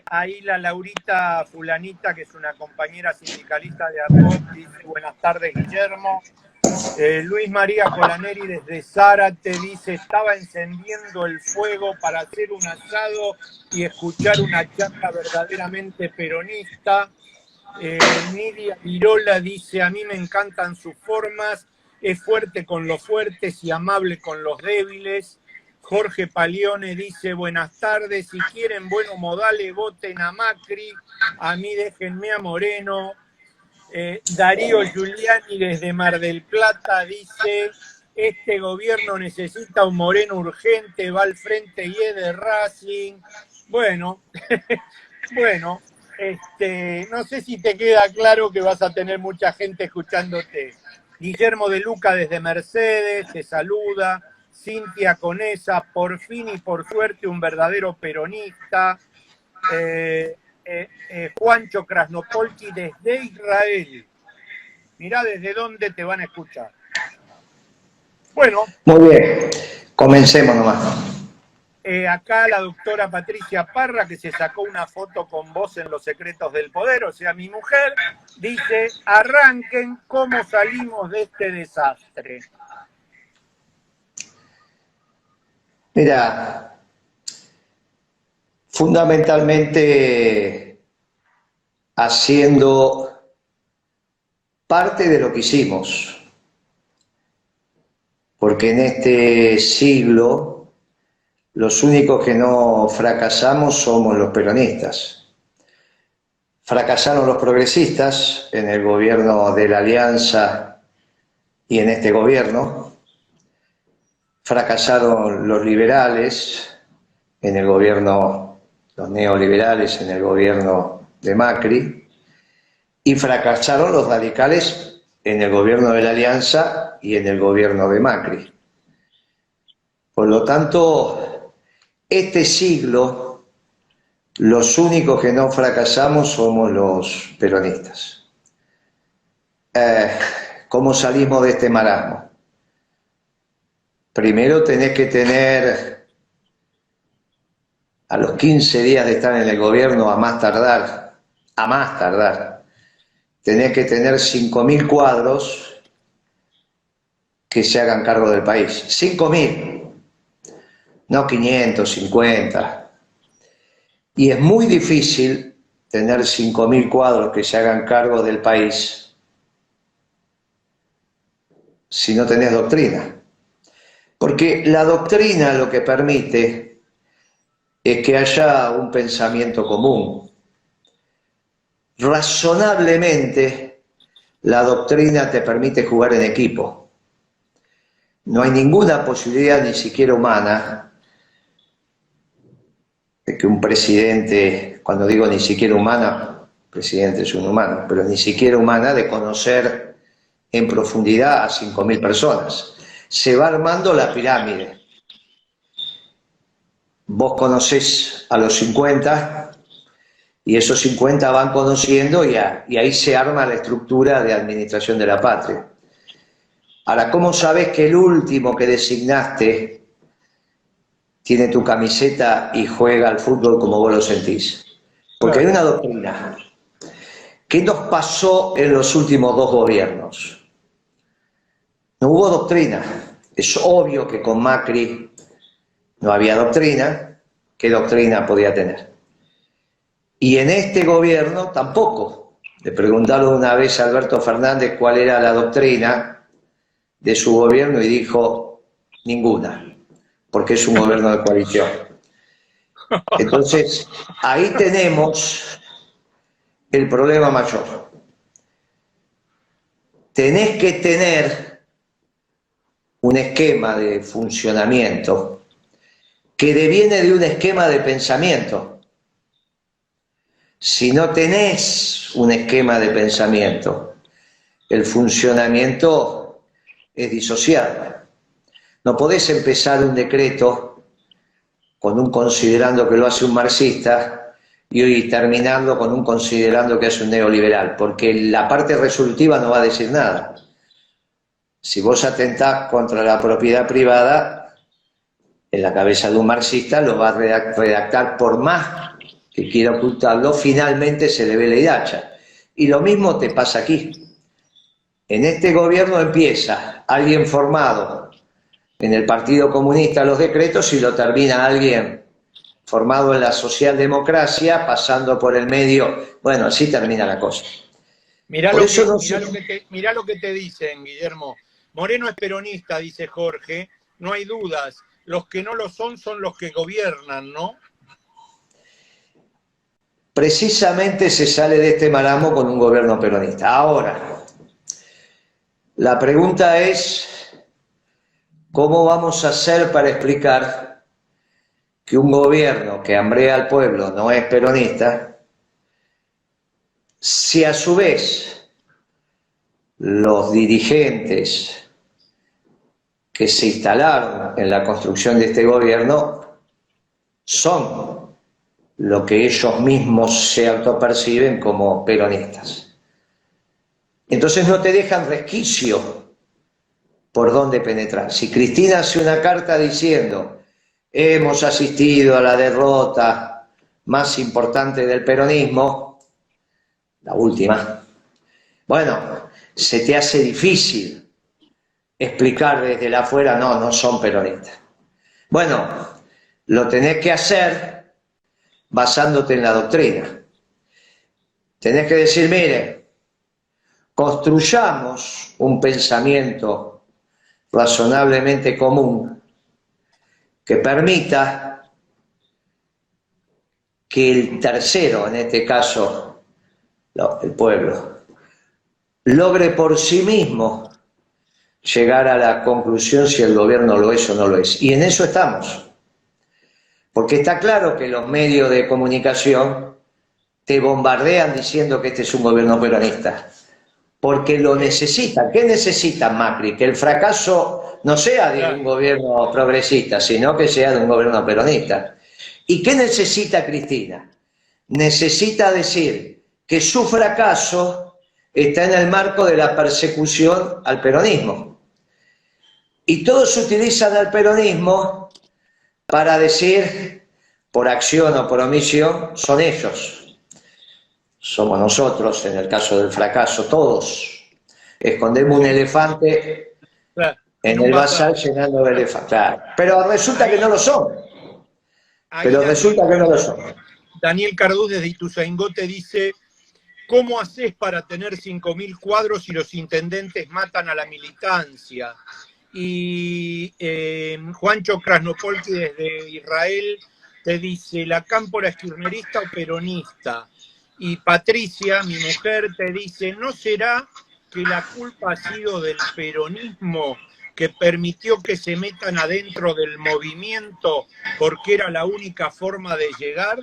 Ahí la Laurita Fulanita, que es una compañera sindicalista de ARCOP, dice buenas tardes, Guillermo. Luis María Colaneri desde Zárate dice, estaba encendiendo el fuego para hacer un asado y escuchar una charla verdaderamente peronista. Nidia Virola dice, a mí me encantan sus formas, es fuerte con los fuertes y amable con los débiles. Jorge Palione dice, buenas tardes, si quieren buenos modales, voten a Macri, a mí déjenme a Moreno. Darío Giuliani desde Mar del Plata dice, este gobierno necesita un Moreno urgente, va al frente y es de Racing. Bueno, bueno, no sé si te queda claro que vas a tener mucha gente escuchándote. Guillermo de Luca desde Mercedes te saluda. Cintia Conesa, por fin y por suerte un verdadero peronista. Juancho Krasnopolki desde Israel. Mirá desde dónde te van a escuchar. Bueno. Muy bien, comencemos nomás. Acá la doctora Patricia Parra, que se sacó una foto con vos en Los Secretos del Poder, o sea, mi mujer, dice, arranquen cómo salimos de este desastre. Mira, fundamentalmente haciendo parte de lo que hicimos, porque en este siglo los únicos que no fracasamos somos los peronistas. Fracasaron los progresistas en el gobierno de la Alianza y en este gobierno. Fracasaron los liberales en el gobierno, los neoliberales en el gobierno de Macri, y fracasaron los radicales en el gobierno de la Alianza y en el gobierno de Macri. Por lo tanto, este siglo, los únicos que no fracasamos somos los peronistas. ¿Cómo salimos de este marasmo? Primero tenés que tener, a los 15 días de estar en el gobierno, a más tardar, tenés que tener 5.000 cuadros que se hagan cargo del país. 5.000, no 550. Y es muy difícil tener 5.000 cuadros que se hagan cargo del país si no tenés doctrina. Porque la doctrina lo que permite es que haya un pensamiento común. Razonablemente, la doctrina te permite jugar en equipo. No hay ninguna posibilidad, ni siquiera humana, de que un presidente, cuando digo ni siquiera humana, presidente es un humano, pero ni siquiera humana, de conocer en profundidad a 5.000 personas. Se va armando la pirámide. Vos conocés a los 50 y esos 50 van conociendo y ahí se arma la estructura de administración de la patria. Ahora, ¿cómo sabés que el último que designaste tiene tu camiseta y juega al fútbol como vos lo sentís? Porque hay una doctrina. ¿Qué nos pasó en los últimos 2 gobiernos? No hubo doctrina. Es obvio que con Macri no había doctrina. ¿Qué doctrina podía tener? Y en este gobierno tampoco. Le preguntaron una vez a Alberto Fernández cuál era la doctrina de su gobierno y dijo ninguna, porque es un gobierno de coalición. Entonces, ahí tenemos el problema mayor. Tenés que tener un esquema de funcionamiento que deviene de un esquema de pensamiento. Si no tenés un esquema de pensamiento, el funcionamiento es disociado. No podés empezar un decreto con un considerando que lo hace un marxista y terminando con un considerando que hace un neoliberal, porque la parte resolutiva no va a decir nada. Si vos atentás contra la propiedad privada, en la cabeza de un marxista lo va a redactar por más que quiere ocultarlo, finalmente se le ve la hilacha. Y lo mismo te pasa aquí. En este gobierno empieza alguien formado en el Partido Comunista los decretos y lo termina alguien formado en la socialdemocracia, pasando por el medio. Bueno, así termina la cosa. Mirá lo que te dicen, Guillermo. Moreno es peronista, dice Jorge, no hay dudas. Los que no lo son los que gobiernan, ¿no? Precisamente se sale de este marasmo con un gobierno peronista. Ahora, la pregunta es, ¿cómo vamos a hacer para explicar que un gobierno que hambrea al pueblo no es peronista, si a su vez los dirigentes que se instalaron en la construcción de este gobierno son lo que ellos mismos se autoperciben como peronistas? Entonces no te dejan resquicio por dónde penetrar. Si Cristina hace una carta diciendo hemos asistido a la derrota más importante del peronismo, la última, bueno, se te hace difícil explicar desde la afuera, no son peronistas. Bueno, lo tenés que hacer basándote en la doctrina. Tenés que decir, mire, construyamos un pensamiento razonablemente común que permita que el tercero, en este caso el pueblo, logre por sí mismo llegar a la conclusión si el gobierno lo es o no lo es. Y en eso estamos. Porque está claro que los medios de comunicación te bombardean diciendo que este es un gobierno peronista. Porque lo necesitan. ¿Qué necesitan, Macri? Que el fracaso no sea de un gobierno progresista, sino que sea de un gobierno peronista. ¿Y qué necesita Cristina? Necesita decir que su fracaso está en el marco de la persecución al peronismo. Y todos utilizan al peronismo para decir, por acción o por omisión, son ellos. Somos nosotros, en el caso del fracaso, todos. Escondemos un elefante en el bazar llenando de elefantes. Claro. Pero resulta que no lo son. Daniel Cardús desde Ituzaingó te dice, ¿cómo haces para tener 5.000 cuadros si los intendentes matan a la militancia? Y Juancho Krasnopolsky desde Israel te dice, ¿la cámpora es kirchnerista o peronista? Y Patricia, mi mujer, te dice, ¿no será que la culpa ha sido del peronismo que permitió que se metan adentro del movimiento porque era la única forma de llegar?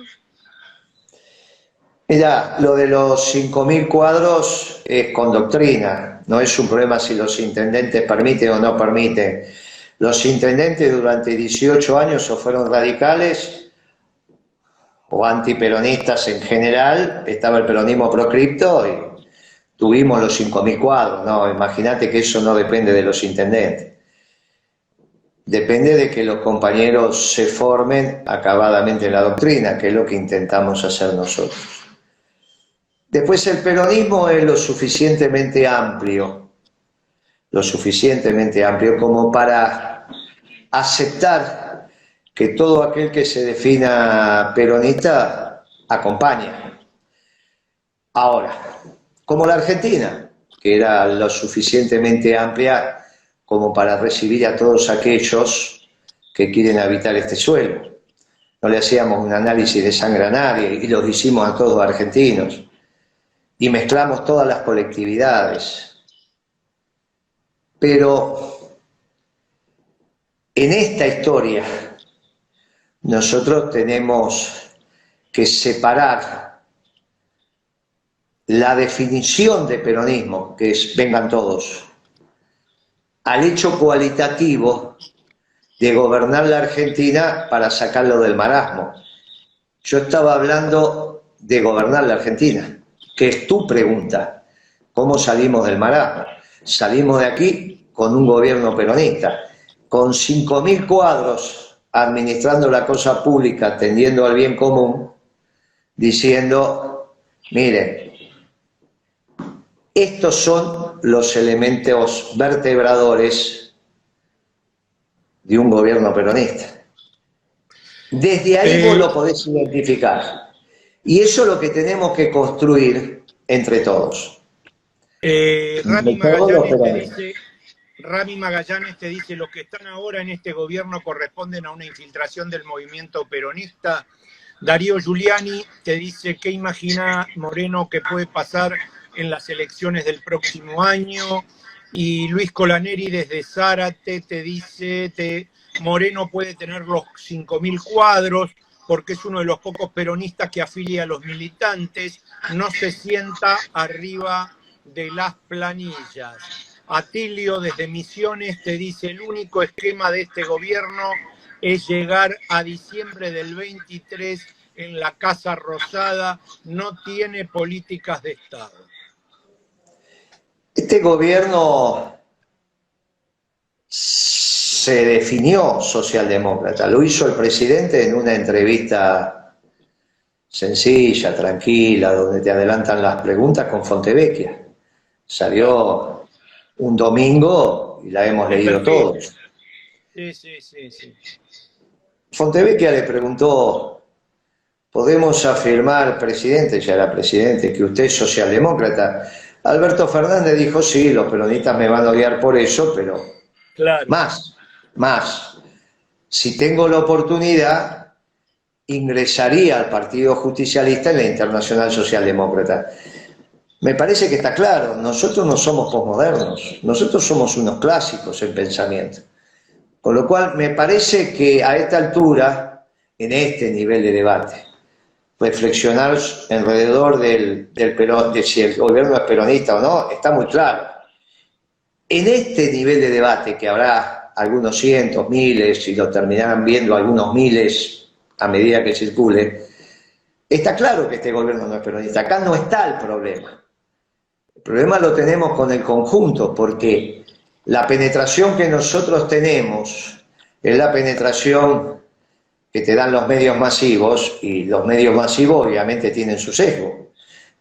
Mira, lo de los 5.000 cuadros es con doctrina, no es un problema si los intendentes permiten o no permiten. Los intendentes durante 18 años o fueron radicales o antiperonistas en general, estaba el peronismo proscripto y tuvimos los 5.000 cuadros. No, imagínate que eso no depende de los intendentes. Depende de que los compañeros se formen acabadamente en la doctrina, que es lo que intentamos hacer nosotros. Después el peronismo es lo suficientemente amplio como para aceptar que todo aquel que se defina peronista acompaña. Ahora, como la Argentina, que era lo suficientemente amplia como para recibir a todos aquellos que quieren habitar este suelo. No le hacíamos un análisis de sangre a nadie y los hicimos a todos argentinos. Y mezclamos todas las colectividades. Pero en esta historia nosotros tenemos que separar la definición de peronismo, que es vengan todos, al hecho cualitativo de gobernar la Argentina para sacarlo del marasmo. Yo estaba hablando de gobernar la Argentina, que es tu pregunta. ¿Cómo salimos del marasmo? Salimos de aquí con un gobierno peronista, con 5.000 cuadros administrando la cosa pública, atendiendo al bien común, diciendo, miren, estos son los elementos vertebradores de un gobierno peronista. Desde ahí vos lo podés identificar. Y eso es lo que tenemos que construir entre todos. Rami Magallanes te dice, los que están ahora en este gobierno corresponden a una infiltración del movimiento peronista. Darío Giuliani te dice, ¿qué imagina Moreno que puede pasar en las elecciones del próximo año? Y Luis Colaneri desde Zárate te dice, Moreno puede tener los 5.000 cuadros porque es uno de los pocos peronistas que afilia a los militantes, no se sienta arriba de las planillas. Atilio desde Misiones te dice, el único esquema de este gobierno es llegar a diciembre del 23 en la Casa Rosada, no tiene políticas de Estado. Este gobierno se definió socialdemócrata, lo hizo el presidente en una entrevista sencilla, tranquila, donde te adelantan las preguntas con Fontevecchia. Salió un domingo y la hemos leído todos. Sí. Fontevecchia le preguntó, ¿podemos afirmar, presidente, ya era presidente, que usted es socialdemócrata? Alberto Fernández dijo, sí, los peronistas me van a odiar por eso, pero claro. más. Si tengo la oportunidad, ingresaría al Partido Justicialista en la Internacional Socialdemócrata. Me parece que está claro, nosotros no somos posmodernos, nosotros somos unos clásicos en pensamiento. Con lo cual, me parece que a esta altura, en este nivel de debate, reflexionar alrededor de si el gobierno es peronista o no, está muy claro. En este nivel de debate, que habrá algunos cientos, miles, y lo terminarán viendo algunos miles a medida que circule, está claro que este gobierno no es peronista. Acá no está el problema. El problema lo tenemos con el conjunto, porque la penetración que nosotros tenemos es la penetración que te dan los medios masivos, y los medios masivos obviamente tienen su sesgo.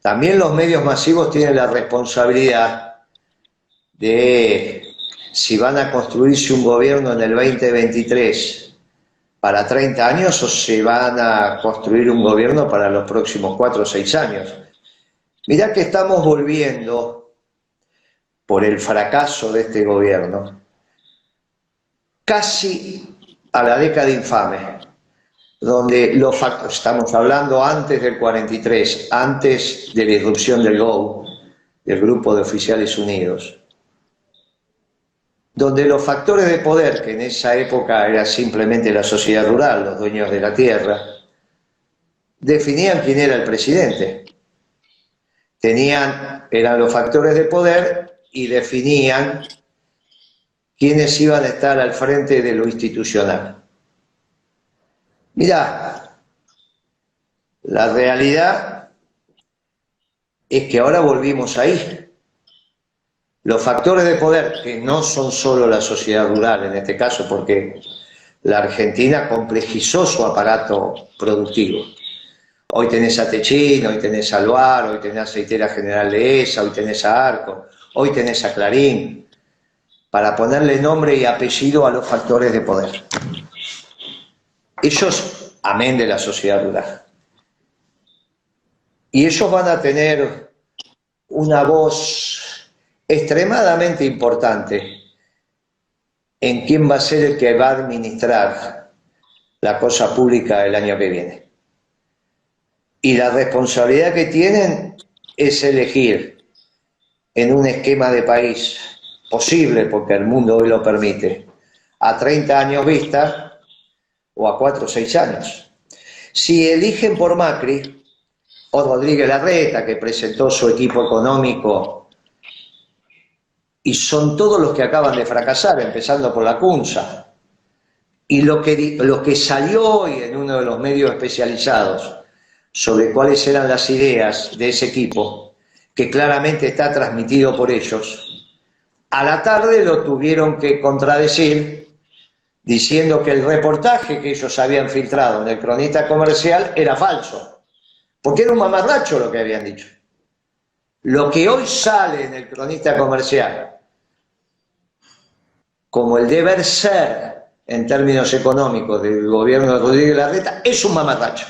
También los medios masivos tienen la responsabilidad de si van a construirse un gobierno en el 2023 para 30 años o si van a construir un gobierno para los próximos 4 o 6 años. Mirá que estamos volviendo, por el fracaso de este gobierno, casi a la década infame, donde los factores, estamos hablando antes del 43, antes de la irrupción del GOU, del Grupo de Oficiales Unidos, donde los factores de poder, que en esa época era simplemente la sociedad rural, los dueños de la tierra, definían quién era el presidente. Eran los factores de poder y definían quiénes iban a estar al frente de lo institucional. Mirá, la realidad es que ahora volvimos ahí. Los factores de poder, que no son solo la sociedad rural en este caso, porque la Argentina complejizó su aparato productivo. Hoy tenés a Techín, hoy tenés a Loar, hoy tenés a Aceitera General Dehesa, hoy tenés a Arco, hoy tenés a Clarín, para ponerle nombre y apellido a los factores de poder. Ellos, amén de la sociedad rural. Y ellos van a tener una voz extremadamente importante en quién va a ser el que va a administrar la cosa pública el año que viene. Y la responsabilidad que tienen es elegir en un esquema de país posible, porque el mundo hoy lo permite, a 30 años vista o a 4 o 6 años. Si eligen por Macri o Rodríguez Larreta, que presentó su equipo económico, y son todos los que acaban de fracasar, empezando por la CUNSA, y lo que salió hoy en uno de los medios especializados sobre cuáles eran las ideas de ese equipo, que claramente está transmitido por ellos, a la tarde lo tuvieron que contradecir diciendo que el reportaje que ellos habían filtrado en el Cronista Comercial era falso, porque era un mamarracho lo que habían dicho. Lo que hoy sale en el Cronista Comercial como el deber ser en términos económicos del gobierno de Rodríguez Larreta es un mamarracho.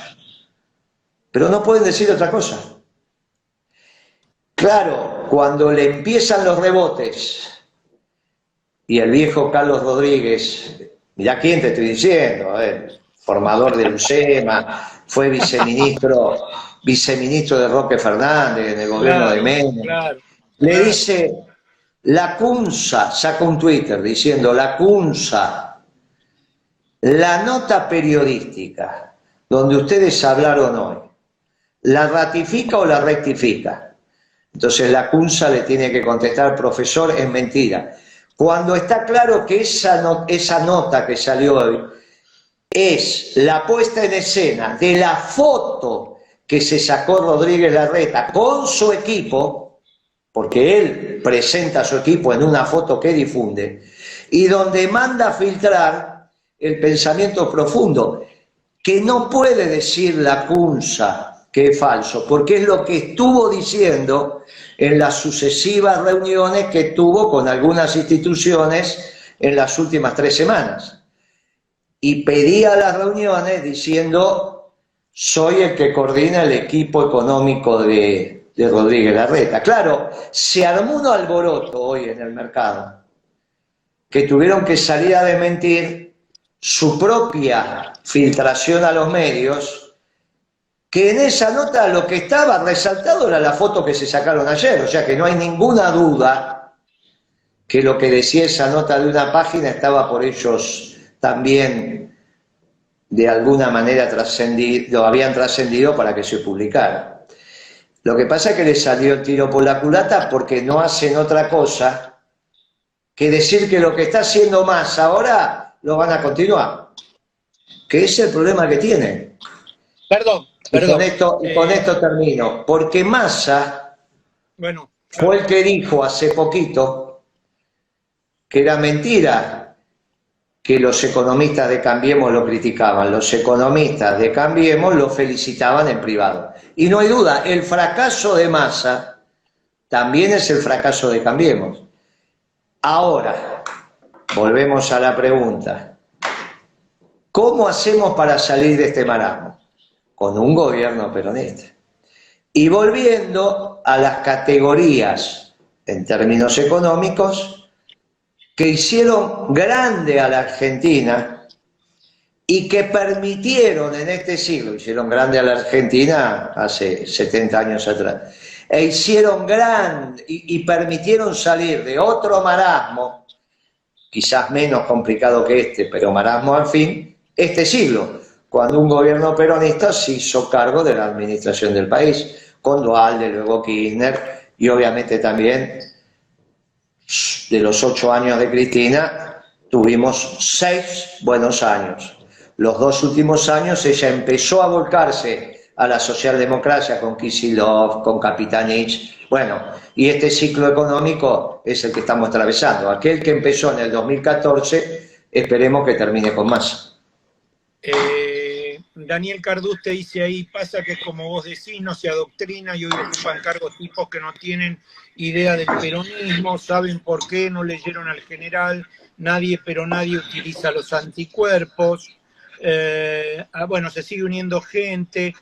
Pero no pueden decir otra cosa. Claro, cuando le empiezan los rebotes y el viejo Carlos Rodríguez, mirá quién te estoy diciendo, formador de UCEMA, fue viceministro de Roque Fernández en el gobierno de Menem, le dice, la CUNSA, saca un Twitter diciendo, la CUNSA, la nota periodística donde ustedes hablaron hoy, ¿la ratifica o la rectifica? Entonces la CUNSA le tiene que contestar, profesor, es mentira. Cuando está claro que esa nota que salió hoy es la puesta en escena de la foto que se sacó Rodríguez Larreta con su equipo, porque él presenta a su equipo en una foto que difunde, y donde manda a filtrar el pensamiento profundo, que no puede decir la CUNSA que es falso, porque es lo que estuvo diciendo en las sucesivas reuniones que tuvo con algunas instituciones en las últimas 3 semanas. Y pedía las reuniones diciendo, soy el que coordina el equipo económico de Rodríguez Larreta. Claro, se armó un alboroto hoy en el mercado, que tuvieron que salir a desmentir su propia filtración a los medios, que en esa nota lo que estaba resaltado era la foto que se sacaron ayer, o sea que no hay ninguna duda que lo que decía esa nota de una página estaba por ellos también de alguna manera trascendido, habían trascendido para que se publicara. Lo que pasa es que les salió el tiro por la culata porque no hacen otra cosa que decir que lo que está haciendo Massa ahora lo van a continuar, que es el problema que tienen. Perdón. Y con esto termino, porque Massa fue el que dijo hace poquito que era mentira que los economistas de Cambiemos lo criticaban, los economistas de Cambiemos lo felicitaban en privado. Y no hay duda, el fracaso de Massa también es el fracaso de Cambiemos. Ahora, volvemos a la pregunta, ¿cómo hacemos para salir de este marasmo? Con un gobierno peronista. Y volviendo a las categorías en términos económicos que hicieron grande a la Argentina y que permitieron en este siglo, hicieron grande a la Argentina hace 70 años atrás, e hicieron grande y permitieron salir de otro marasmo, quizás menos complicado que este, pero marasmo al fin, este siglo, cuando un gobierno peronista se hizo cargo de la administración del país, con Duhalde, luego Kirchner, y obviamente también de los 8 años de Cristina, tuvimos 6 buenos años. Los 2 últimos años ella empezó a volcarse a la socialdemocracia con Kicillof, con Capitanich, bueno, y este ciclo económico es el que estamos atravesando. Aquel que empezó en el 2014, esperemos que termine con Massa. Daniel Cardús te dice ahí, pasa que como vos decís, no se adoctrina y hoy ocupan cargos tipos que no tienen idea del peronismo, saben por qué, no leyeron al general, nadie utiliza los anticuerpos, bueno, se sigue uniendo gente,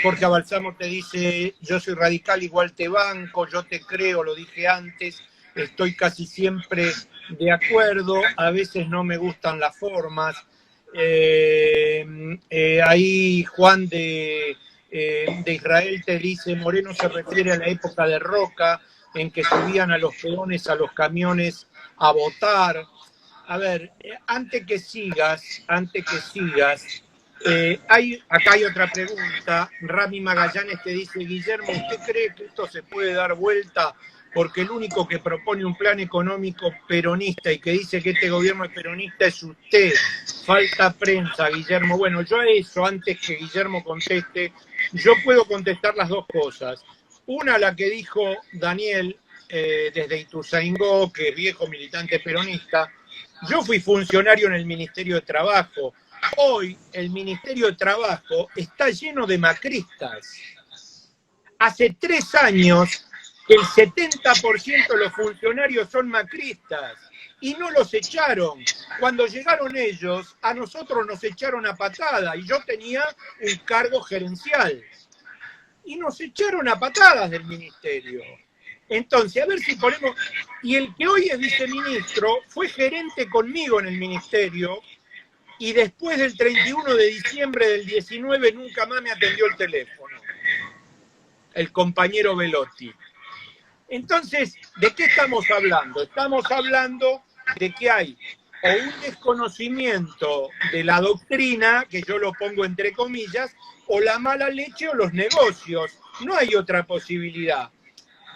Jorge Abalsamo te dice, yo soy radical, igual te banco, yo te creo, lo dije antes, estoy casi siempre de acuerdo, a veces no me gustan las formas. Ahí Juan de Israel te dice, Moreno se refiere a la época de Roca, en que subían a los peones a los camiones a votar. A ver, antes que sigas, acá hay otra pregunta. Rami Magallanes te dice, Guillermo, ¿usted cree que esto se puede dar vuelta? Porque el único que propone un plan económico peronista y que dice que este gobierno es peronista es usted. Falta prensa, Guillermo. Bueno, yo a eso, antes que Guillermo conteste, yo puedo contestar las dos cosas. Una, la que dijo Daniel desde Ituzaingó, que es viejo militante peronista. Yo fui funcionario en el Ministerio de Trabajo. Hoy el Ministerio de Trabajo está lleno de macristas. Hace 3 años que el 70% de los funcionarios son macristas y no los echaron. Cuando llegaron ellos, a nosotros nos echaron a patada y yo tenía un cargo gerencial. Y nos echaron a patadas del ministerio. Entonces, a ver si ponemos... Y el que hoy es viceministro fue gerente conmigo en el ministerio y después del 31 de diciembre del 19 nunca más me atendió el teléfono. El compañero Velotti. Entonces, ¿de qué estamos hablando? Estamos hablando de que hay o un desconocimiento de la doctrina, que yo lo pongo entre comillas, o la mala leche o los negocios. No hay otra posibilidad.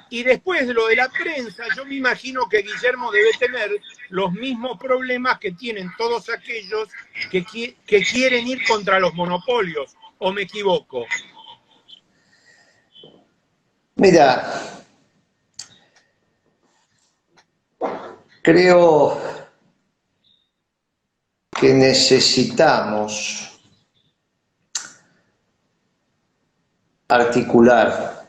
Y después de lo de la prensa, yo me imagino que Guillermo debe tener los mismos problemas que tienen todos aquellos que quieren ir contra los monopolios. ¿O me equivoco? Mira, creo que necesitamos articular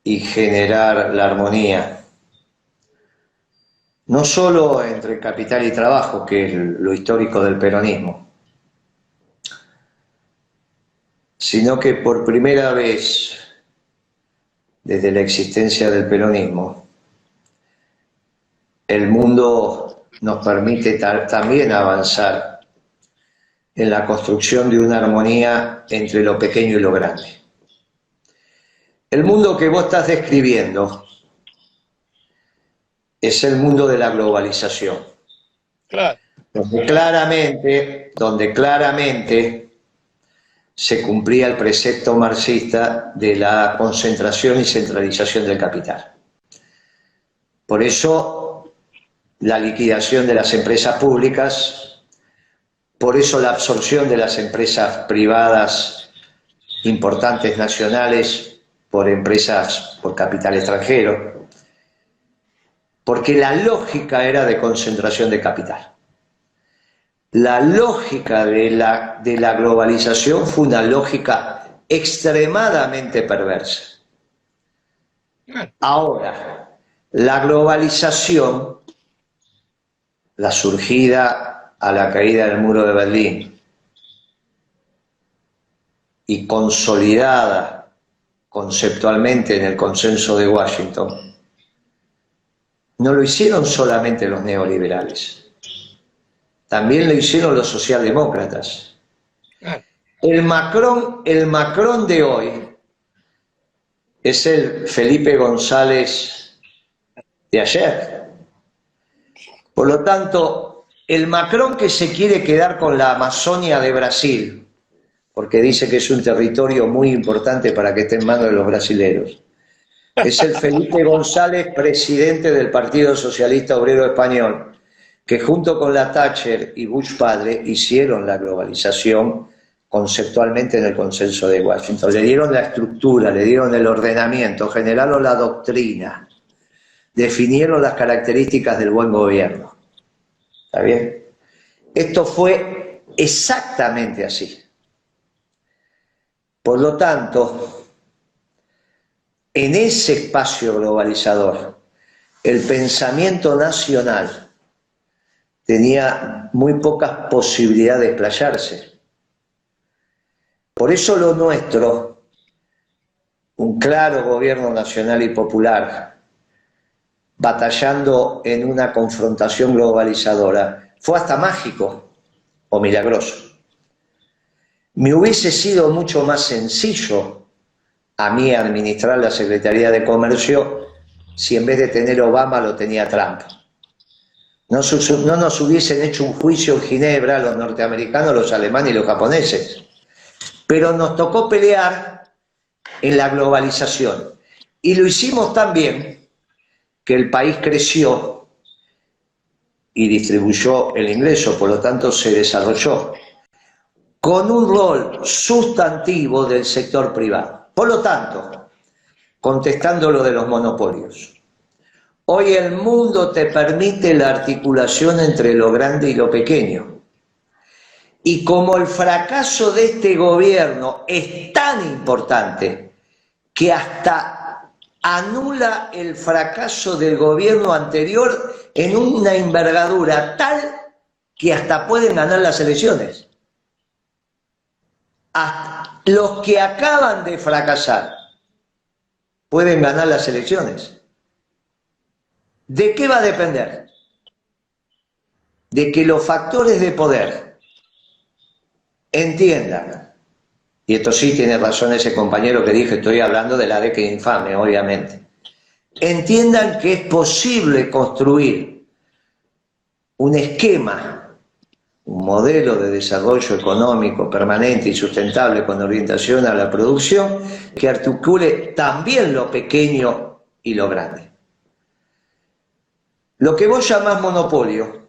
y generar la armonía, no solo entre capital y trabajo, que es lo histórico del peronismo, sino que por primera vez desde la existencia del peronismo, el mundo nos permite también avanzar en la construcción de una armonía entre lo pequeño y lo grande. El mundo que vos estás describiendo es el mundo de la globalización. Claro. Donde claramente se cumplía el precepto marxista de la concentración y centralización del capital. Por eso la liquidación de las empresas públicas, por eso la absorción de las empresas privadas importantes nacionales por empresas por capital extranjero, porque la lógica era de concentración de capital. La lógica de la globalización fue una lógica extremadamente perversa. Ahora, la globalización, la surgida a la caída del muro de Berlín y consolidada conceptualmente en el consenso de Washington, no lo hicieron solamente los neoliberales, también lo hicieron los socialdemócratas. El Macron de hoy es el Felipe González de ayer. Por lo tanto, el Macron que se quiere quedar con la Amazonia de Brasil, porque dice que es un territorio muy importante para que esté en manos de los brasileros, es el Felipe González, presidente del Partido Socialista Obrero Español, que junto con la Thatcher y Bush padre hicieron la globalización conceptualmente en el consenso de Washington. Le dieron la estructura, le dieron el ordenamiento, generaron la doctrina, definieron las características del buen gobierno. ¿Está bien? Esto fue exactamente así. Por lo tanto, en ese espacio globalizador, el pensamiento nacional tenía muy pocas posibilidades de explayarse. Por eso lo nuestro, un claro gobierno nacional y popular, batallando en una confrontación globalizadora, fue hasta mágico o milagroso. Me hubiese sido mucho más sencillo a mí administrar la Secretaría de Comercio si en vez de tener Obama lo tenía Trump. No nos hubiesen hecho un juicio en Ginebra los norteamericanos, los alemanes y los japoneses. Pero nos tocó pelear en la globalización. Y lo hicimos tan bien que el país creció y distribuyó el ingreso, por lo tanto se desarrolló con un rol sustantivo del sector privado. Por lo tanto, contestando lo de los monopolios, hoy el mundo te permite la articulación entre lo grande y lo pequeño. Y como el fracaso de este gobierno es tan importante que hasta anula el fracaso del gobierno anterior en una envergadura tal que hasta pueden ganar las elecciones. Hasta los que acaban de fracasar pueden ganar las elecciones. ¿De qué va a depender? De que los factores de poder entiendan, y esto sí tiene razón ese compañero que dije, estoy hablando de la década infame, obviamente, entiendan que es posible construir un esquema, un modelo de desarrollo económico permanente y sustentable con orientación a la producción que articule también lo pequeño y lo grande. Lo que vos llamás monopolio,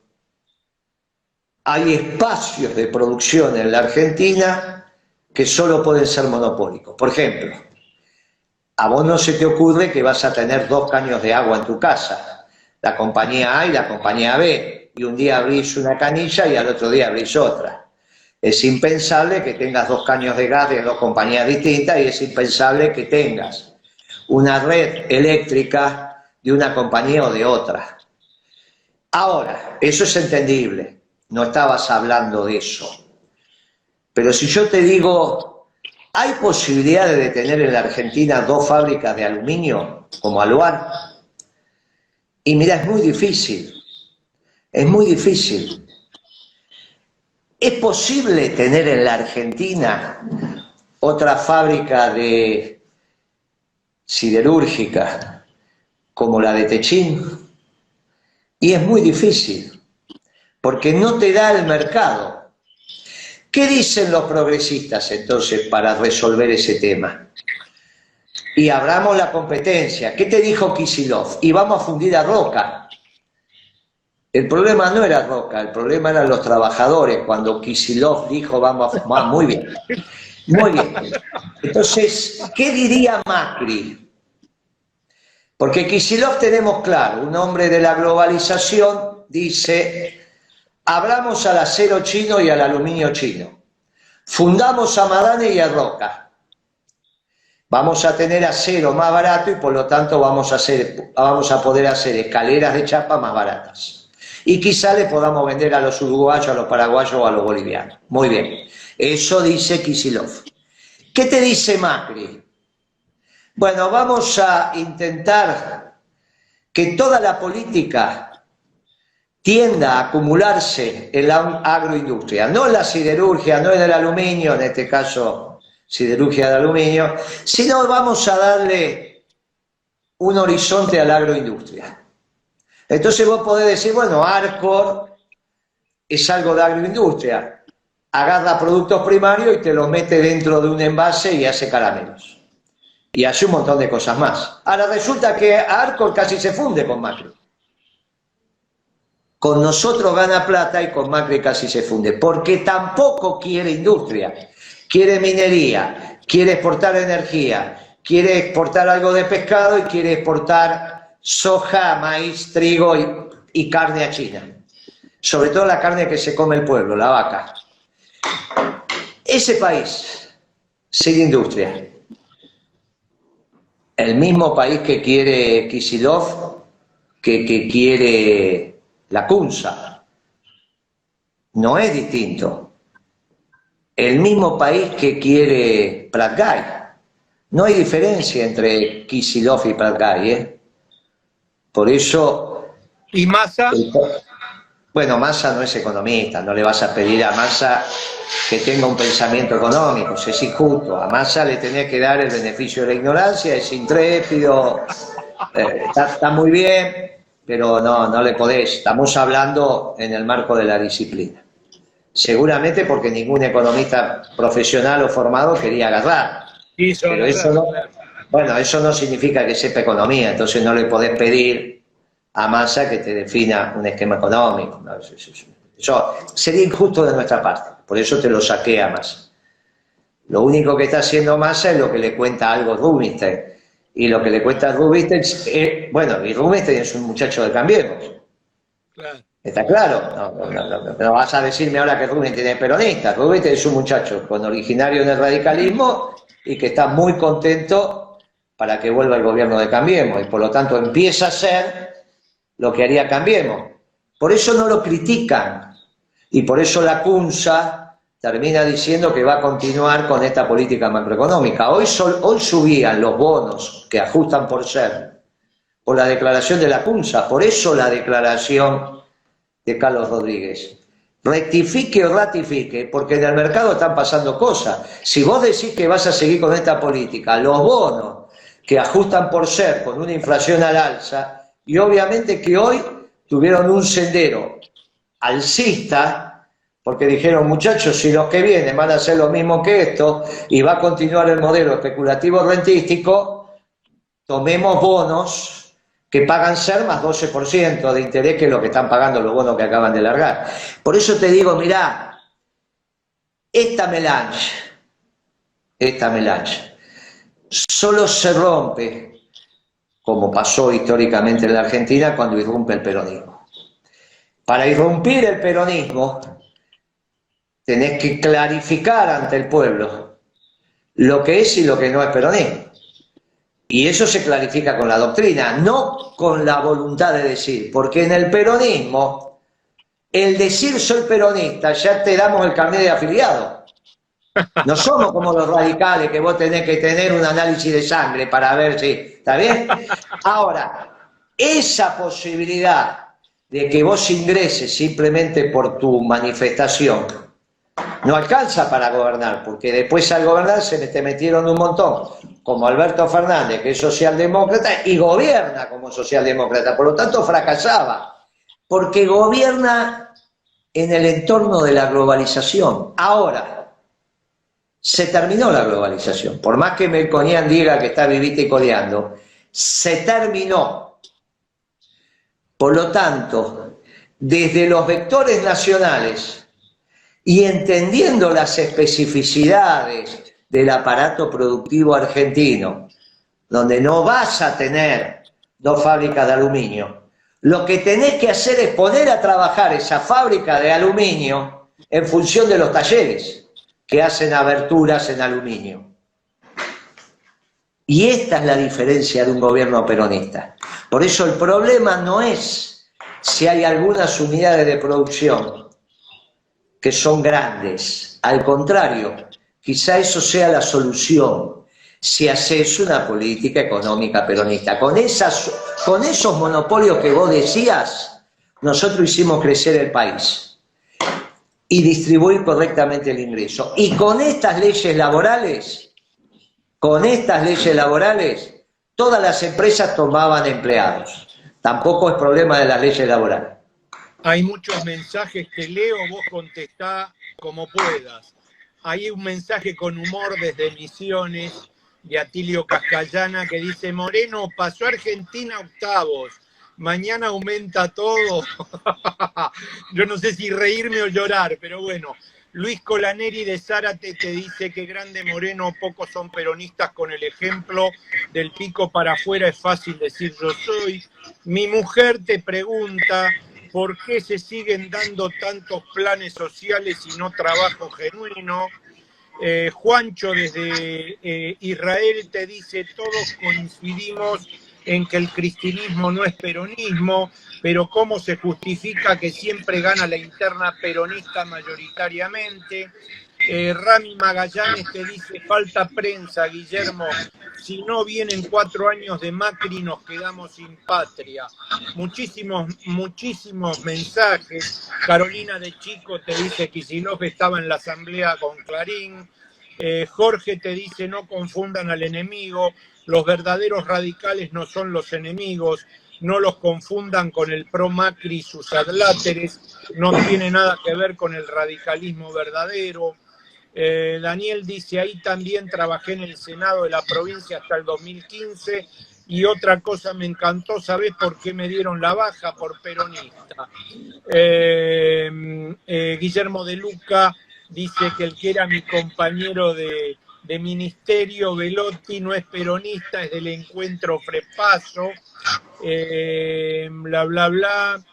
hay espacios de producción en la Argentina que solo pueden ser monopólicos. Por ejemplo, a vos no se te ocurre que vas a tener 2 caños de agua en tu casa, la compañía A y la compañía B, y un día abrís una canilla y al otro día abrís otra. Es impensable que tengas 2 caños de gas de 2 compañías distintas y es impensable que tengas una red eléctrica de una compañía o de otra. Ahora, eso es entendible, no estabas hablando de eso. Pero si yo te digo, ¿hay posibilidad de tener en la Argentina 2 fábricas de aluminio como Aluar? Y mira, es muy difícil. Es muy difícil. ¿Es posible tener en la Argentina otra fábrica de siderúrgica como la de Techín? Y es muy difícil, porque no te da el mercado. ¿Qué dicen los progresistas entonces para resolver ese tema? Y abramos la competencia. ¿Qué te dijo Kicillof? Y vamos a fundir a Roca. El problema no era Roca, el problema eran los trabajadores. Cuando Kicillof dijo vamos a fumar, muy bien, muy bien. Entonces, ¿qué diría Macri? Porque Kicillof tenemos claro, un hombre de la globalización dice, abramos al acero chino y al aluminio chino, fundamos a Madane y a Roca, vamos a tener acero más barato y por lo tanto vamos a poder hacer escaleras de chapa más baratas. Y quizá le podamos vender a los uruguayos, a los paraguayos o a los bolivianos. Muy bien, eso dice Kicillof. ¿Qué te dice Macri? Bueno, vamos a intentar que toda la política tienda a acumularse en la agroindustria, no en la siderurgia, no en el aluminio, en este caso siderurgia de aluminio, sino vamos a darle un horizonte a la agroindustria. Entonces vos podés decir, bueno, Arcor es algo de agroindustria, agarra productos primarios y te los mete dentro de un envase y hace caramelos. Y hace un montón de cosas más. Ahora resulta que Arcor casi se funde con Macri. Con nosotros gana plata y con Macri casi se funde, porque tampoco quiere industria, quiere minería, quiere exportar energía, quiere exportar algo de pescado y quiere exportar soja, maíz, trigo y carne a China. Sobre todo la carne que se come el pueblo, la vaca. Ese país sin industria, el mismo país que quiere Kicillof, que quiere la CUNSA, no es distinto. El mismo país que quiere Prat-Gay. No hay diferencia entre Kicillof y Prat-Gay, ¿eh? Por eso... ¿Y Massa? Bueno, Massa no es economista, no le vas a pedir a Massa que tenga un pensamiento económico, es injusto. A Massa le tenés que dar el beneficio de la ignorancia, es intrépido, está muy bien, pero no le podés. Estamos hablando en el marco de la disciplina. Seguramente porque ningún economista profesional o formado quería agarrar. Pero eso no, bueno, eso no significa que sepa economía, entonces no le podés pedir a Massa que te defina un esquema económico. ¿No? Eso sería injusto de nuestra parte, por eso te lo saqué a Massa. Lo único que está haciendo Massa es lo que le cuenta algo Rubinstein, y lo que le cuenta Rubinstein es, bueno, y Rubinstein es un muchacho de Cambiemos. Claro. ¿Está claro? No vas a decirme ahora que Rubinstein es peronista. Rubinstein es un muchacho con originario en el radicalismo y que está muy contento para que vuelva el gobierno de Cambiemos, y por lo tanto empieza a ser lo que haría Cambiemos. Por eso no lo critican, y por eso la CUNSA termina diciendo que va a continuar con esta política macroeconómica. Hoy subían los bonos que ajustan por ser, por la declaración de la CUNSA, por eso la declaración de Carlos Rodríguez. Rectifique o ratifique, porque en el mercado están pasando cosas. Si vos decís que vas a seguir con esta política, los bonos que ajustan por ser con una inflación al alza, y obviamente que hoy tuvieron un sendero alcista, porque dijeron, muchachos, si los que vienen van a hacer lo mismo que esto, y va a continuar el modelo especulativo rentístico, tomemos bonos que pagan ser más 12% de interés, que es lo que están pagando los bonos que acaban de largar. Por eso te digo, mirá, esta melange solo se rompe, como pasó históricamente en la Argentina, cuando irrumpe el peronismo. Para irrumpir el peronismo, tenés que clarificar ante el pueblo lo que es y lo que no es peronismo. Y eso se clarifica con la doctrina, no con la voluntad de decir, porque en el peronismo, el decir soy peronista, ya te damos el carnet de afiliado. No somos como los radicales, que vos tenés que tener un análisis de sangre para ver si... ¿Está bien? Ahora, esa posibilidad de que vos ingreses simplemente por tu manifestación no alcanza para gobernar, porque después al gobernar se te metieron un montón, como Alberto Fernández, que es socialdemócrata, y gobierna como socialdemócrata, por lo tanto fracasaba, porque gobierna en el entorno de la globalización. Ahora, se terminó la globalización, por más que Melconian diga que está vivita y coleando, se terminó. Por lo tanto, desde los vectores nacionales, y entendiendo las especificidades del aparato productivo argentino, donde no vas a tener 2 fábricas de aluminio, lo que tenés que hacer es poner a trabajar esa fábrica de aluminio en función de los talleres que hacen aberturas en aluminio. Y esta es la diferencia de un gobierno peronista. Por eso el problema no es si hay algunas unidades de producción que son grandes. Al contrario, quizá eso sea la solución, si haces una política económica peronista. Con esos monopolios que vos decías, nosotros hicimos crecer el país y distribuir correctamente el ingreso. Y con estas leyes laborales, todas las empresas tomaban empleados. Tampoco es problema de las leyes laborales. Hay muchos mensajes que leo, vos contestá como puedas. Hay un mensaje con humor desde Misiones, de Atilio Cascallana, que dice, Moreno, pasó Argentina octavos, mañana aumenta todo. Yo no sé si reírme o llorar, pero bueno. Luis Colaneri de Zárate te dice que grande Moreno, pocos son peronistas con el ejemplo del pico para afuera, es fácil decir yo soy. Mi mujer te pregunta... ¿Por qué se siguen dando tantos planes sociales y no trabajo genuino? Juancho desde Israel te dice, todos coincidimos en que el cristianismo no es peronismo, pero ¿cómo se justifica que siempre gana la interna peronista mayoritariamente? Rami Magallanes te dice, falta prensa, Guillermo, si no vienen 4 años de Macri nos quedamos sin patria. Muchísimos mensajes. Carolina de Chico te dice que Kicillof estaba en la asamblea con Clarín. Jorge te dice, no confundan al enemigo, los verdaderos radicales no son los enemigos, no los confundan con el pro Macri y sus adláteres, no tiene nada que ver con el radicalismo verdadero. Daniel dice, ahí también trabajé en el Senado de la provincia hasta el 2015 y otra cosa me encantó, ¿sabés por qué me dieron la baja? Por peronista. Guillermo de Luca dice que el que era mi compañero de ministerio, Velotti, no es peronista, es del encuentro Frepaso, bla, bla, bla.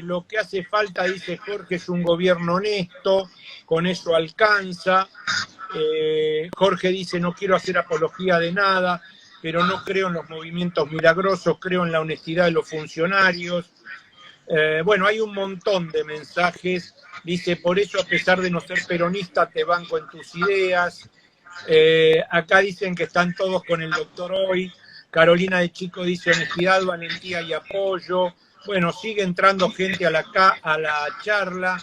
Lo que hace falta, dice Jorge, es un gobierno honesto, con eso alcanza. Jorge dice, no quiero hacer apología de nada, pero no creo en los movimientos milagrosos, creo en la honestidad de los funcionarios. Bueno, hay un montón de mensajes. Dice, por eso a pesar de no ser peronista te banco en tus ideas. Acá dicen que están todos con el doctor hoy. Carolina de Chico dice honestidad, valentía y apoyo. Bueno, sigue entrando gente a la charla.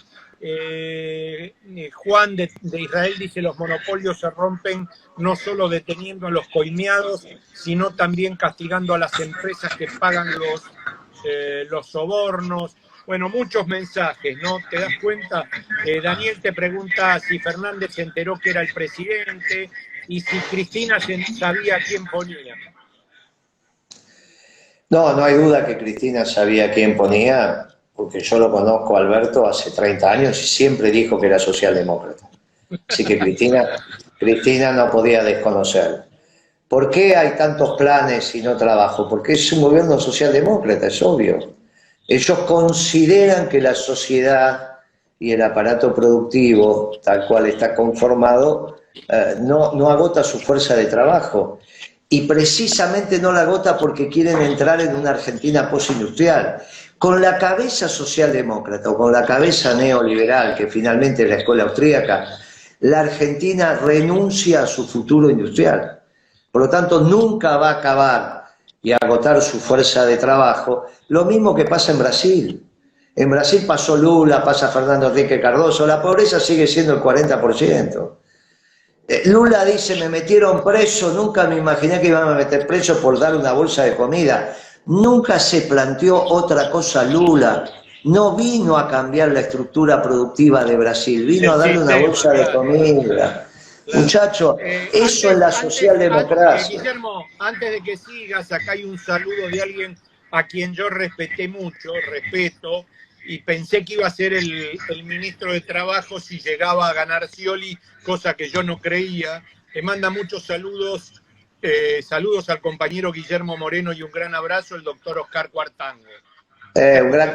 Juan de Israel dice los monopolios se rompen no solo deteniendo a los coimeados, sino también castigando a las empresas que pagan los sobornos. Bueno, muchos mensajes, ¿no? ¿Te das cuenta? Daniel te pregunta si Fernández se enteró que era el presidente y si Cristina sabía a quién ponía. No, no hay duda que Cristina sabía a quién ponía, porque yo lo conozco a Alberto hace 30 años y siempre dijo que era socialdemócrata. Así que Cristina no podía desconocerlo. ¿Por qué hay tantos planes y no trabajo? Porque es un gobierno socialdemócrata, es obvio. Ellos consideran que la sociedad y el aparato productivo, tal cual está conformado, no agota su fuerza de trabajo. Y precisamente no la agota porque quieren entrar en una Argentina postindustrial. Con la cabeza socialdemócrata o con la cabeza neoliberal, que finalmente es la escuela austríaca, la Argentina renuncia a su futuro industrial. Por lo tanto, nunca va a acabar y agotar su fuerza de trabajo. Lo mismo que pasa en Brasil. En Brasil pasó Lula, pasa Fernando Henrique Cardoso, la pobreza sigue siendo el 40%. Lula dice, me metieron preso, nunca me imaginé que iban a meter preso por dar una bolsa de comida. Nunca se planteó otra cosa Lula. No vino a cambiar la estructura productiva de Brasil, vino a darle una bolsa de comida. Muchacho, eso es la socialdemocracia. Guillermo, antes de que sigas, acá hay un saludo de alguien a quien yo respeté mucho, respeto, y pensé que iba a ser el ministro de Trabajo si llegaba a ganar Scioli, cosa que yo no creía. Te manda muchos saludos, saludos al compañero Guillermo Moreno y un gran abrazo, el doctor Oscar Cuartango. Un gran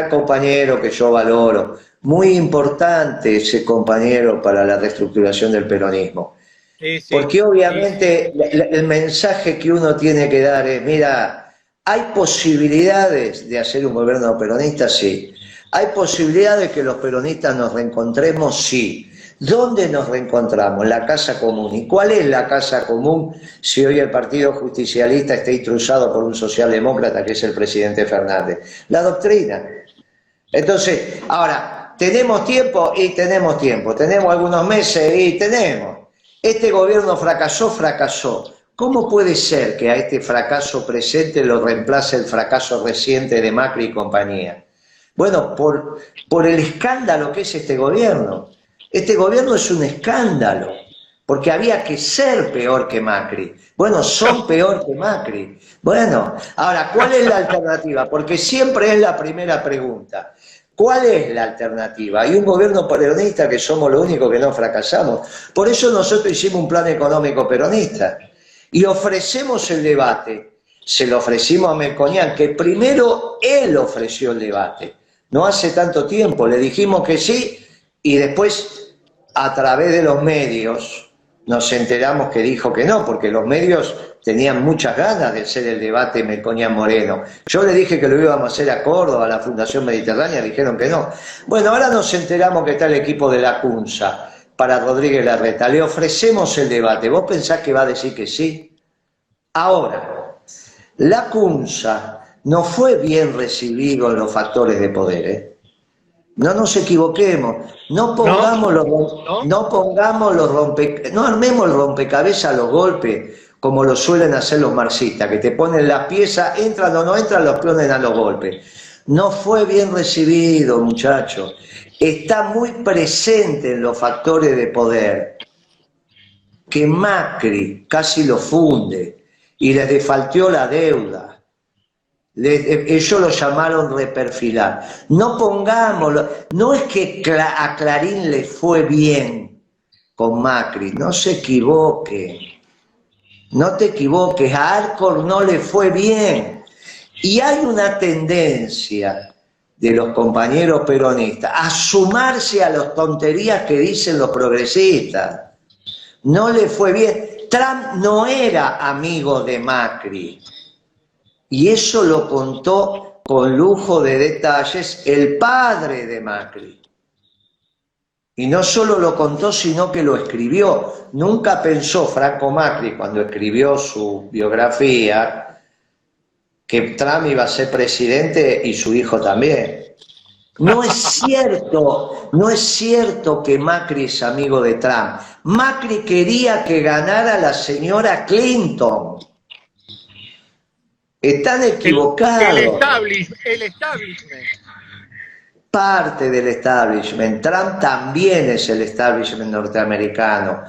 compañero que yo valoro. Muy importante ese compañero para la reestructuración del peronismo. Sí, porque obviamente el mensaje que uno tiene que dar es, mira, ¿hay posibilidades de hacer un gobierno peronista? Sí. ¿Hay posibilidades de que los peronistas nos reencontremos? Sí. ¿Dónde nos reencontramos? La casa común. ¿Y cuál es la casa común si hoy el Partido Justicialista está intrusado por un socialdemócrata que es el presidente Fernández? La doctrina. Entonces, ahora, ¿tenemos tiempo? Y tenemos tiempo. ¿Tenemos algunos meses? Y tenemos. Este gobierno fracasó. ¿Cómo puede ser que a este fracaso presente lo reemplace el fracaso reciente de Macri y compañía? Bueno, por el escándalo que es este gobierno. Este gobierno es un escándalo, porque había que ser peor que Macri. Bueno, son peor que Macri. Bueno, ahora, ¿cuál es la alternativa? Porque siempre es la primera pregunta. ¿Cuál es la alternativa? Hay un gobierno peronista que somos los únicos que no fracasamos. Por eso nosotros hicimos un plan económico peronista y ofrecemos el debate. Se lo ofrecimos a Melconian, que primero él ofreció el debate. No hace tanto tiempo, le dijimos que sí y después a través de los medios nos enteramos que dijo que no, porque los medios tenían muchas ganas de hacer el debate Melconian Moreno. Yo le dije que lo íbamos a hacer a Córdoba, a la Fundación Mediterránea, dijeron que no. Bueno, ahora nos enteramos que está el equipo de la CUNSA para Rodríguez Larreta. Le ofrecemos el debate. ¿Vos pensás que va a decir que sí? Ahora, la CUNSA no fue bien recibido en los factores de poder, ¿eh? No nos equivoquemos, no armemos el rompecabezas a los golpes, como lo suelen hacer los marxistas, que te ponen las piezas, entran o no entran, los ponen a los golpes. No fue bien recibido, muchachos. Está muy presente en los factores de poder que Macri casi lo funde y les defalteó la deuda. Ellos lo llamaron reperfilar. No es que a Clarín le fue bien con Macri, no se equivoque. No te equivoques, a Arcor no le fue bien. Y hay una tendencia de los compañeros peronistas a sumarse a las tonterías que dicen los progresistas. No le fue bien. Trump no era amigo de Macri, y eso lo contó con lujo de detalles el padre de Macri. Y no solo lo contó, sino que lo escribió. Nunca pensó Franco Macri, cuando escribió su biografía, que Trump iba a ser presidente y su hijo también. No es cierto que Macri es amigo de Trump. Macri quería que ganara la señora Clinton. Están equivocados. El establishment. Parte del establishment. Trump también es el establishment norteamericano.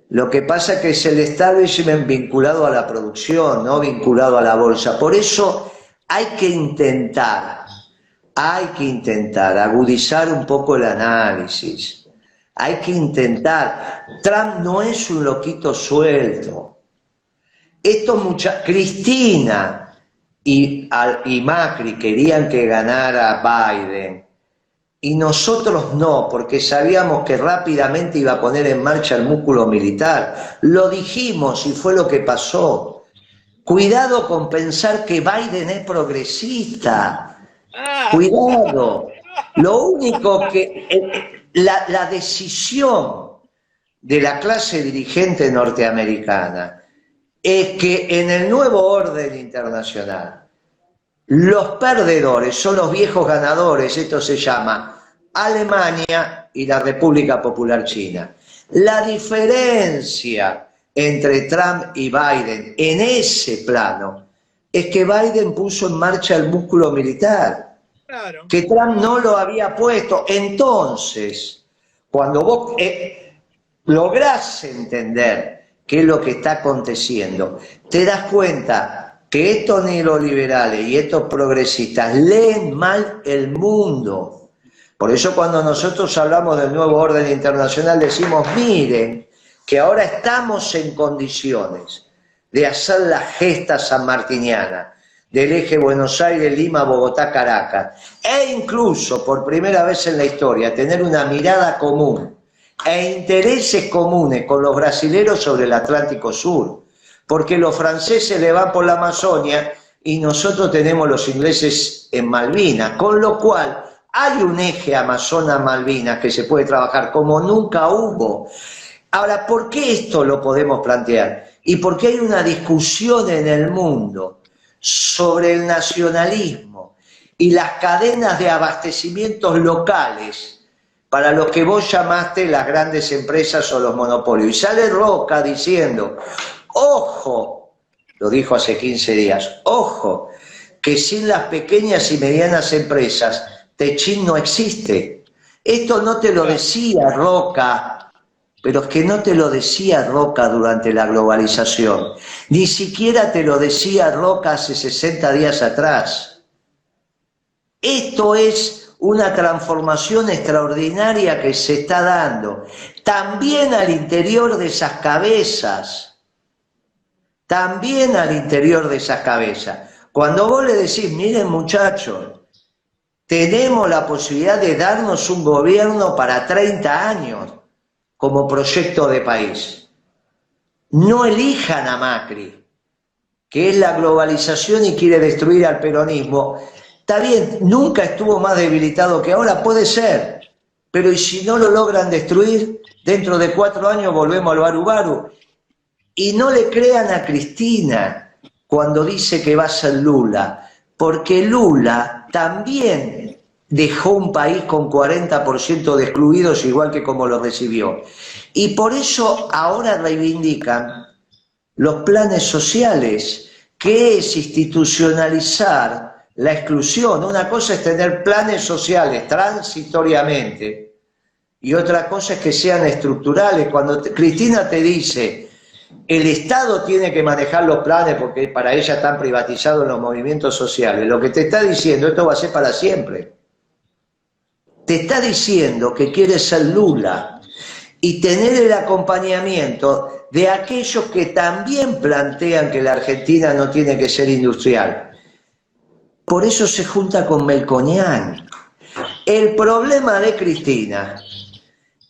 Lo que pasa es que es el establishment vinculado a la producción, no vinculado a la bolsa. Por eso hay que intentar agudizar un poco el análisis. Hay que intentar. Trump no es un loquito suelto. Cristina y Macri querían que ganara Biden. Y nosotros no, porque sabíamos que rápidamente iba a poner en marcha el músculo militar. Lo dijimos y fue lo que pasó. Cuidado con pensar que Biden es progresista. Cuidado. Lo único que... La decisión de la clase dirigente norteamericana es que en el nuevo orden internacional los perdedores son los viejos ganadores. Esto se llama Alemania y la República Popular China. La diferencia entre Trump y Biden en ese plano es que Biden puso en marcha el músculo militar, claro, que Trump no lo había puesto. Entonces, cuando vos lográs entender qué es lo que está aconteciendo, te das cuenta que estos neoliberales y estos progresistas leen mal el mundo. Por eso cuando nosotros hablamos del nuevo orden internacional decimos, miren, que ahora estamos en condiciones de hacer la gesta sanmartiniana del eje Buenos Aires, Lima, Bogotá, Caracas, e incluso por primera vez en la historia tener una mirada común e intereses comunes con los brasileros sobre el Atlántico Sur. Porque los franceses le van por la Amazonia y nosotros tenemos los ingleses en Malvinas, con lo cual hay un eje Amazonas-Malvinas que se puede trabajar como nunca hubo. Ahora, ¿por qué esto lo podemos plantear? Y porque hay una discusión en el mundo sobre el nacionalismo y las cadenas de abastecimientos locales para lo que vos llamaste las grandes empresas o los monopolios. Y sale Roca diciendo... Ojo, lo dijo hace 15 días, ojo, que sin las pequeñas y medianas empresas, Techín no existe. Esto no te lo decía Roca, pero es que no te lo decía Roca durante la globalización. Ni siquiera te lo decía Roca hace 60 días atrás. Esto es una transformación extraordinaria que se está dando, también al interior de esas cabezas. También al interior de esas cabezas. Cuando vos le decís, miren muchachos, tenemos la posibilidad de darnos un gobierno para 30 años como proyecto de país. No elijan a Macri, que es la globalización y quiere destruir al peronismo. Está bien, nunca estuvo más debilitado que ahora, puede ser, pero ¿y si no lo logran destruir? Dentro de 4 años volvemos al baru-baru. Y no le crean a Cristina cuando dice que va a ser Lula, porque Lula también dejó un país con 40% de excluidos, igual que como lo recibió. Y por eso ahora reivindican los planes sociales, que es institucionalizar la exclusión. Una cosa es tener planes sociales transitoriamente y otra cosa es que sean estructurales. Cuando Cristina te dice... El Estado tiene que manejar los planes porque para ella están privatizados los movimientos sociales. Lo que te está diciendo, esto va a ser para siempre. Te está diciendo que quiere ser Lula y tener el acompañamiento de aquellos que también plantean que la Argentina no tiene que ser industrial. Por eso se junta con Melconian. El problema de Cristina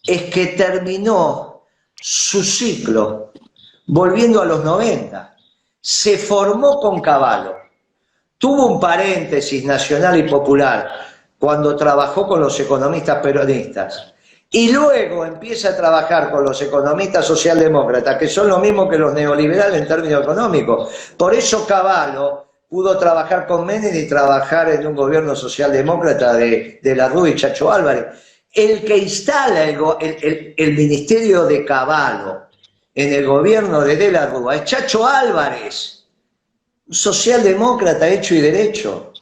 es que terminó su ciclo volviendo a los 90. Se formó con Cavallo. Tuvo un paréntesis nacional y popular cuando trabajó con los economistas peronistas. Y luego empieza a trabajar con los economistas socialdemócratas, que son lo mismo que los neoliberales en términos económicos. Por eso Cavallo pudo trabajar con Menem y trabajar en un gobierno socialdemócrata de la Rúa y Chacho Álvarez. El que instala el ministerio de Cavallo en el gobierno de la Rúa es Chacho Álvarez, un socialdemócrata hecho y derecho.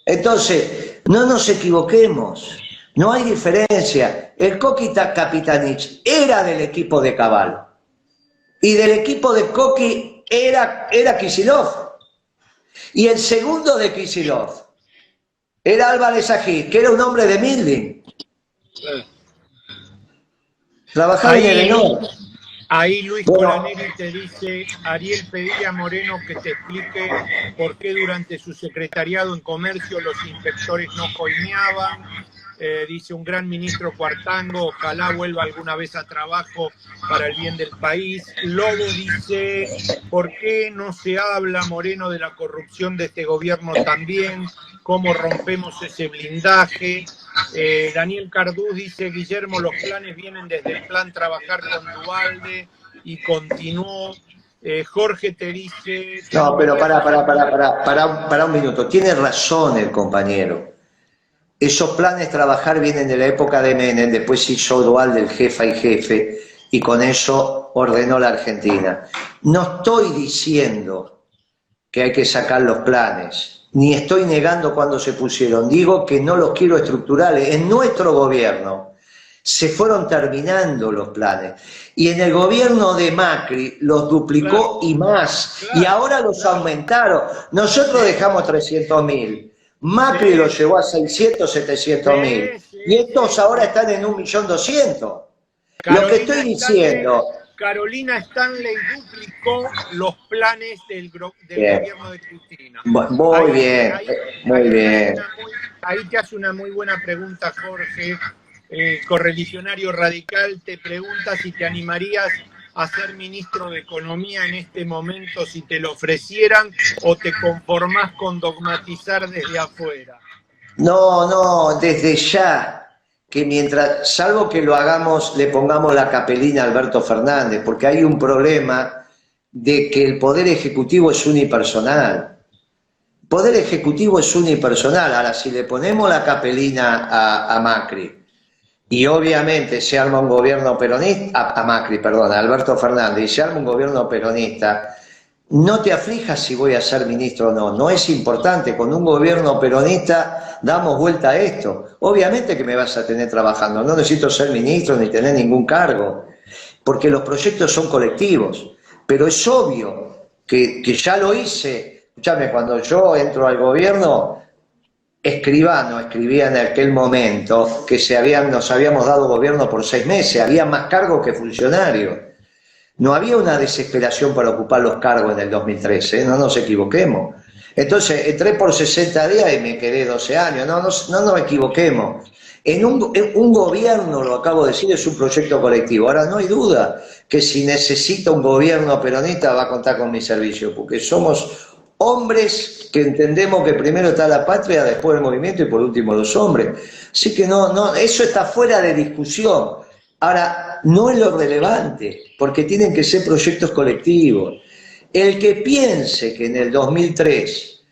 Entonces, no nos equivoquemos. No hay diferencia. El Coqui Capitanich era del equipo de Cavallo. Y del equipo de Coqui era Kicillof. Y el segundo de Kicillof era Álvarez Ají, que era un hombre de Midling. Trabajaba en el Enor. Ahí Luis Colaneri te dice: Ariel, pedile a Moreno que te explique por qué durante su secretariado en comercio los inspectores no coimeaban. Dice un gran ministro Cuartango, ojalá vuelva alguna vez a trabajo para el bien del país. Lobo dice: ¿por qué no se habla, Moreno, de la corrupción de este gobierno también? ¿Cómo rompemos ese blindaje? Daniel Cardús dice: Guillermo, los planes vienen desde el plan trabajar con Duhalde y continuó. Jorge te dice... No, pero para un minuto. Tiene razón el compañero. Esos planes trabajar vienen de la época de Menem, después hizo Duhalde el jefa y jefe, y con eso ordenó la Argentina. No estoy diciendo que hay que sacar los planes, ni estoy negando cuando se pusieron. Digo que no los quiero estructurales. En nuestro gobierno se fueron terminando los planes. Y en el gobierno de Macri los duplicó y más. Y ahora los aumentaron. Nosotros dejamos 300.000. Macri lo llevó a 600, 700.000. Y estos ahora están en 1.200.000. Lo que estoy diciendo... Carolina Stanley duplicó los planes del gobierno de Cristina. Muy bien. Ahí te hace una muy buena pregunta, Jorge. Correligionario Radical te pregunta si te animarías a ser ministro de Economía en este momento si te lo ofrecieran, o te conformás con dogmatizar desde afuera. No, desde ya. Que mientras, salvo que lo hagamos, le pongamos la capelina a Alberto Fernández, porque hay un problema de que el Poder Ejecutivo es unipersonal. El Poder Ejecutivo es unipersonal. Ahora, si le ponemos la capelina a Macri, y obviamente se arma un gobierno peronista, a Alberto Fernández, y se arma un gobierno peronista, no te aflijas si voy a ser ministro o no, no es importante. Con un gobierno peronista damos vuelta a esto. Obviamente que me vas a tener trabajando, no necesito ser ministro ni tener ningún cargo, porque los proyectos son colectivos, pero es obvio que ya lo hice. Escúchame, cuando yo entro al gobierno, Escribano escribía en aquel momento que nos habíamos dado gobierno por 6 meses, había más cargos que funcionarios. No había una desesperación para ocupar los cargos en el 2013, no nos equivoquemos. Entonces, entré por 60 días y me quedé 12 años, no nos equivoquemos. En un gobierno, lo acabo de decir, es un proyecto colectivo. Ahora, no hay duda que si necesita un gobierno peronista va a contar con mi servicio, porque somos hombres que entendemos que primero está la patria, después el movimiento y por último los hombres. Así que eso está fuera de discusión. Ahora, no es lo relevante, porque tienen que ser proyectos colectivos. El que piense que en el 2003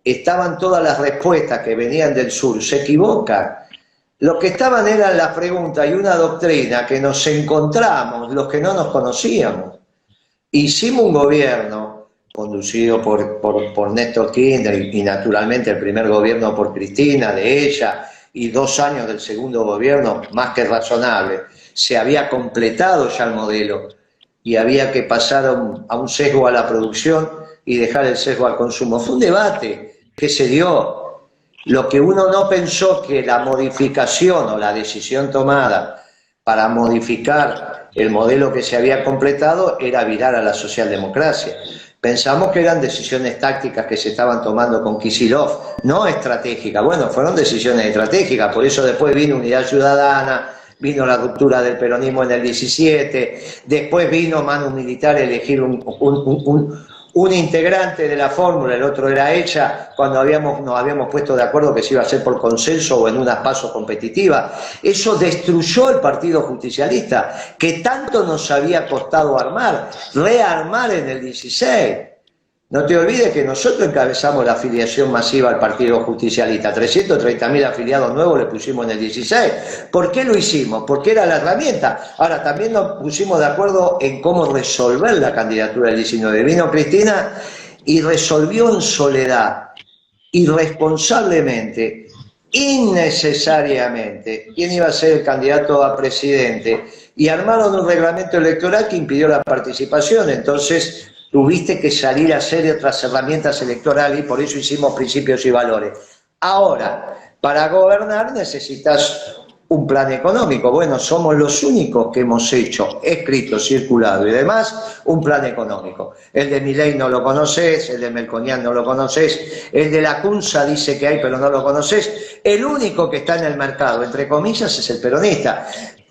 estaban todas las respuestas que venían del sur, se equivoca. Lo que estaban eran las preguntas y una doctrina que nos encontramos, los que no nos conocíamos. Hicimos un gobierno conducido por Néstor Kirchner y naturalmente el primer gobierno por Cristina, de ella, y 2 años del segundo gobierno, más que razonable. Se había completado ya el modelo y había que pasar a un sesgo a la producción y dejar el sesgo al consumo. Fue un debate que se dio. Lo que uno no pensó, que la modificación o la decisión tomada para modificar el modelo que se había completado era virar a la socialdemocracia. Pensamos que eran decisiones tácticas que se estaban tomando con Kicillof, no estratégicas. Bueno, fueron decisiones estratégicas, por eso después vino Unidad Ciudadana, vino la ruptura del peronismo en el 17, después vino Manu Militar a elegir un integrante de la fórmula, el otro era ella, cuando nos habíamos puesto de acuerdo que se iba a hacer por consenso o en unas pasos competitivas. Eso destruyó el Partido Justicialista, que tanto nos había costado rearmar en el 16. No te olvides que nosotros encabezamos la afiliación masiva al Partido Justicialista. 330.000 afiliados nuevos le pusimos en el 16. ¿Por qué lo hicimos? Porque era la herramienta. Ahora, también nos pusimos de acuerdo en cómo resolver la candidatura del 19. Vino Cristina y resolvió en soledad, irresponsablemente, innecesariamente, quién iba a ser el candidato a presidente. Y armaron un reglamento electoral que impidió la participación. Entonces tuviste que salir a hacer otras herramientas electorales y por eso hicimos principios y valores. Ahora, para gobernar necesitas un plan económico. Bueno, somos los únicos que hemos hecho, escrito, circulado y demás, un plan económico. El de Milei no lo conoces, el de Melconian no lo conoces, el de la Cunza dice que hay pero no lo conoces. El único que está en el mercado, entre comillas, es el peronista.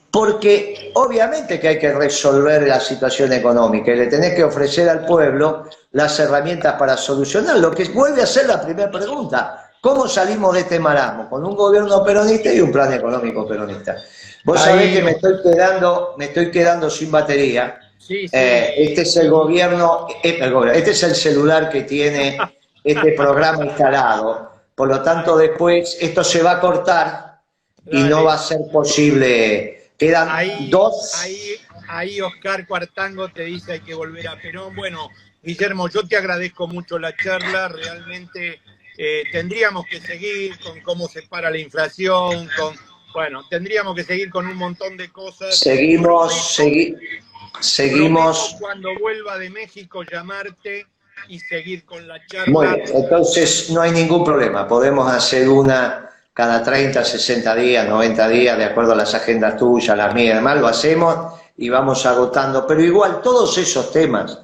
Porque obviamente que hay que resolver la situación económica y le tenés que ofrecer al pueblo las herramientas para solucionar. Lo que vuelve a ser la primera pregunta: ¿cómo salimos de este marasmo? Con un gobierno peronista y un plan económico peronista. Vos sabés que me estoy quedando sin batería. Sí, sí. Este es el gobierno, este es el celular que tiene este programa instalado. Por lo tanto, después esto se va a cortar y no va a ser posible. Quedan dos. Ahí Oscar Cuartango te dice hay que volver a Perón. Bueno, Guillermo, yo te agradezco mucho la charla. Realmente tendríamos que seguir con cómo se para la inflación, tendríamos que seguir con un montón de cosas. Seguimos. Cuando vuelva de México llamarte y seguir con la charla. Muy bien, entonces no hay ningún problema. Podemos hacer una cada 30, 60 días, 90 días, de acuerdo a las agendas tuyas, las mías y demás, lo hacemos y vamos agotando. Pero igual, todos esos temas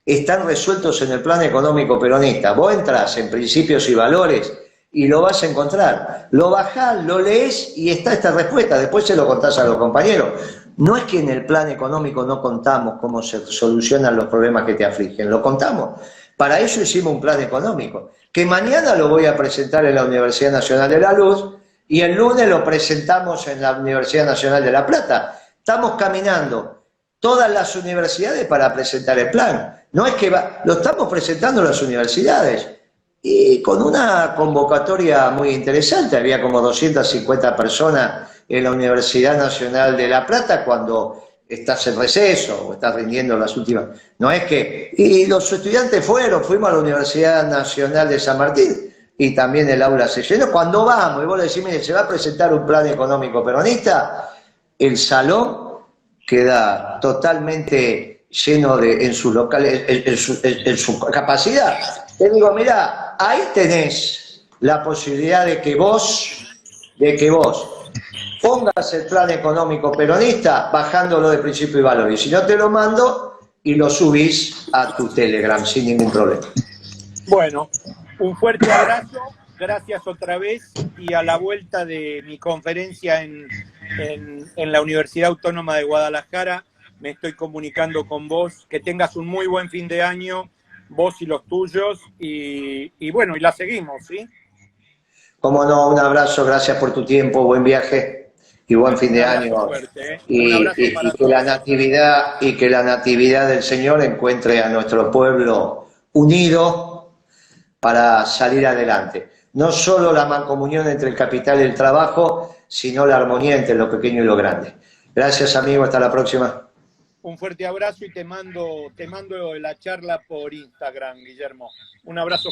están resueltos en el plan económico peronista. Vos entras en principios y valores y lo vas a encontrar. Lo bajás, lo lees y está esta respuesta. Después se lo contás a los compañeros. No es que en el plan económico no contamos cómo se solucionan los problemas que te afligen, lo contamos. Para eso hicimos un plan económico, que mañana lo voy a presentar en la Universidad Nacional de la Luz y el lunes lo presentamos en la Universidad Nacional de La Plata. Estamos caminando todas las universidades para presentar el plan. No es que lo estamos presentando en las universidades y con una convocatoria muy interesante. Había como 250 personas en la Universidad Nacional de La Plata cuando estás en receso o estás rindiendo las últimas. No es que. Y los estudiantes fuimos a la Universidad Nacional de San Martín y también el aula se llenó. Cuando vamos y vos le decís, mire, se va a presentar un plan económico peronista, el salón queda totalmente lleno en sus locales, en su capacidad. Te digo, mira, ahí tenés la posibilidad de que vos pongas el plan económico peronista bajándolo de principio y valor. Y si no, te lo mando y lo subís a tu Telegram sin ningún problema. Bueno, un fuerte abrazo, gracias otra vez y a la vuelta de mi conferencia en la Universidad Autónoma de Guadalajara me estoy comunicando con vos. Que tengas un muy buen fin de año, vos y los tuyos, y bueno, y la seguimos, ¿sí? Cómo no, un abrazo, gracias por tu tiempo, buen viaje y buen fin de año. Fuerte, ¿eh? Y que la natividad del Señor encuentre a nuestro pueblo unido para salir adelante. No solo la mancomunión entre el capital y el trabajo, sino la armonía entre lo pequeño y lo grande. Gracias, amigo, hasta la próxima. Un fuerte abrazo y te mando la charla por Instagram, Guillermo. Un abrazo fuerte.